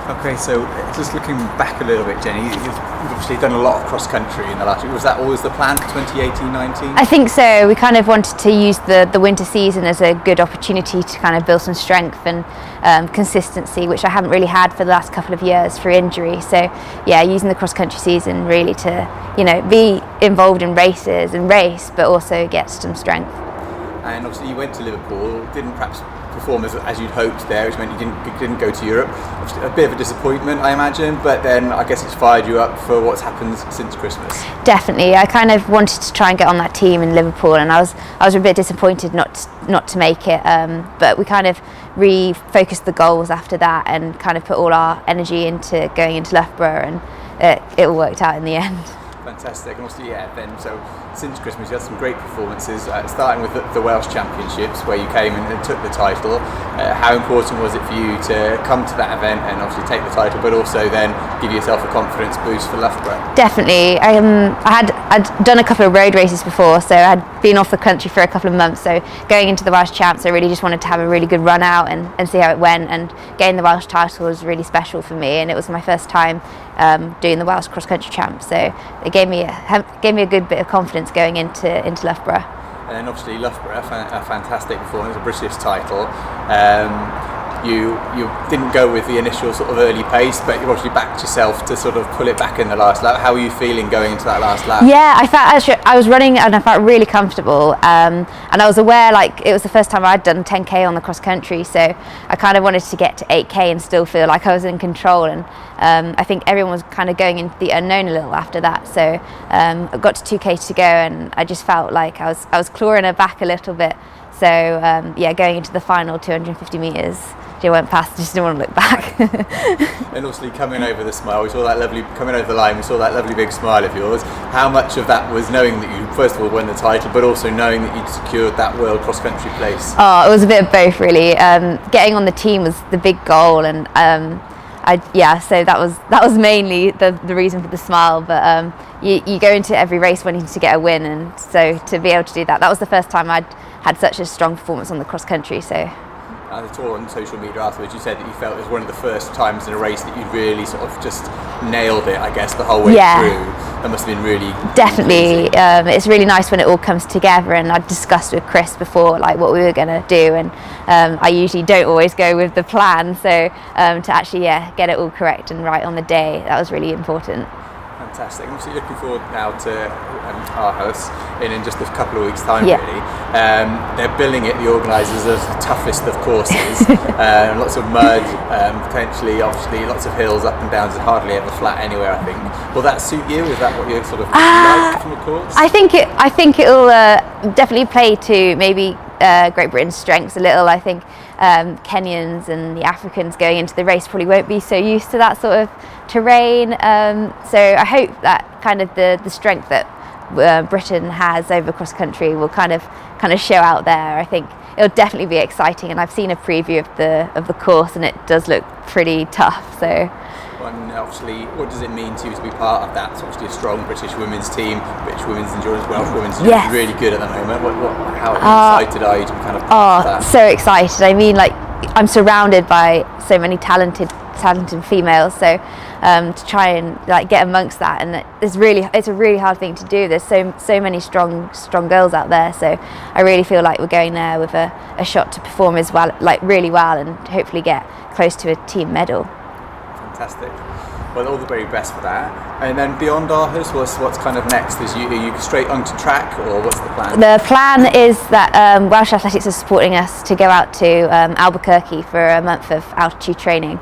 Okay, so just looking back a little bit, Jenny, you've obviously done a lot of cross country in the last week. Was that always the plan for 2018-19? I think so. We kind of wanted to use the winter season as a good opportunity to kind of build some strength and consistency, which I haven't really had for the last couple of years through injury. So yeah, using the cross country season really to, be involved in races and race, but also get some strength. And obviously you went to Liverpool, didn't perhaps perform as you'd hoped there, which meant you didn't go to Europe. Obviously a bit of a disappointment, I imagine, but then I guess it's fired you up for what's happened since Christmas. Definitely, I kind of wanted to try and get on that team in Liverpool, and I was a bit disappointed not to make it. But we kind of refocused the goals after that, and kind of put all our energy into going into Loughborough, and it all worked out in the end. Fantastic. And also, then so since Christmas you had some great performances, starting with the Welsh Championships where you came and took the title. How important was it for you to come to that event and obviously take the title, but also then give yourself a confidence boost for Loughborough? Definitely. I'd done a couple of road races before, so I'd been off the country for a couple of months, so going into the Welsh Champs I really just wanted to have a really good run out and see how it went, and getting the Welsh title was really special for me, and it was my first time doing the Welsh cross country champs, so it gave me a good bit of confidence going into Loughborough. And then obviously Loughborough, a fantastic performance, a British title. You didn't go with the initial sort of early pace, but you obviously backed yourself to sort of pull it back in the last lap. How were you feeling going into that last lap? Yeah, I was running and I felt really comfortable, and I was aware it was the first time I'd done 10k on the cross country, so I kind of wanted to get to 8k and still feel like I was in control, and I think everyone was kind of going into the unknown a little after that, so I got to 2k to go and I just felt like I was clawing her back a little bit, so going into the final 250 metres, she went past, just didn't want to look back. And obviously coming over the smile, we saw that coming over the line, we saw that lovely big smile of yours. How much of that was knowing that you first of all won the title, but also knowing that you'd secured that world cross country place? Oh, it was a bit of both really. Getting on the team was the big goal, and so that was mainly the reason for the smile, but you go into every race wanting to get a win, and so to be able to do that was the first time I'd had such a strong performance on the cross country. So I saw on social media afterwards you said that you felt it was one of the first times in a race that you'd really sort of just nailed it, I guess, the whole way through. That must have been really definitely it's really nice when it all comes together, and I'd discussed with Chris before what we were going to do, and I usually don't always go with the plan, so to actually get it all correct and right on the day, that was really important. Fantastic. I'm obviously looking forward now to Aarhus in just a couple of weeks' time, really. They're billing it, the organisers, as the toughest of courses. Lots of mud, potentially, obviously, lots of hills, up and downs, and hardly ever flat anywhere, I think. Will that suit you? Is that what you sort of like from a course? I think it'll definitely play to maybe Great Britain's strengths a little. I think Kenyans and the Africans going into the race probably won't be so used to that sort of terrain, so I hope that kind of the strength that Britain has over cross country will kind of show out there. I think it'll definitely be exciting, and I've seen a preview of the course and it does look pretty tough. So and obviously, what does it mean to you to be part of that? It's obviously a strong British women's team, British women's endurance, Welsh women's endurance, really good at the moment. How excited are you to kind of that? So excited. I mean, I'm surrounded by so many talented females, so to try and get amongst that, and it's a really hard thing to do. There's so many strong girls out there, so I really feel like we're going there with a shot to perform as well, really well, and hopefully get close to a team medal. Fantastic. Well, all the very best for that. And then beyond Aarhus, what's kind of next? Are you straight onto track, or what's the plan? The plan is that Welsh Athletics are supporting us to go out to Albuquerque for a month of altitude training.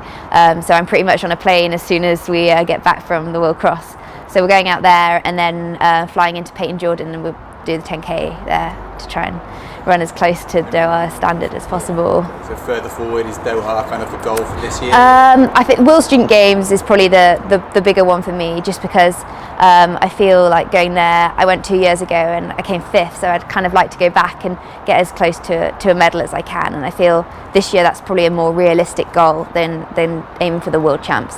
So I'm pretty much on a plane as soon as we get back from the World Cross. So we're going out there and then flying into Peyton Jordan, and we'll do the 10k there to try and run as close to Doha standard as possible. So further forward, is Doha kind of the goal for this year? I think World Student Games is probably the bigger one for me, just because I feel like going there, I went 2 years ago and I came 5th, so I'd kind of like to go back and get as close to a medal as I can, and I feel this year that's probably a more realistic goal than aiming for the World Champs.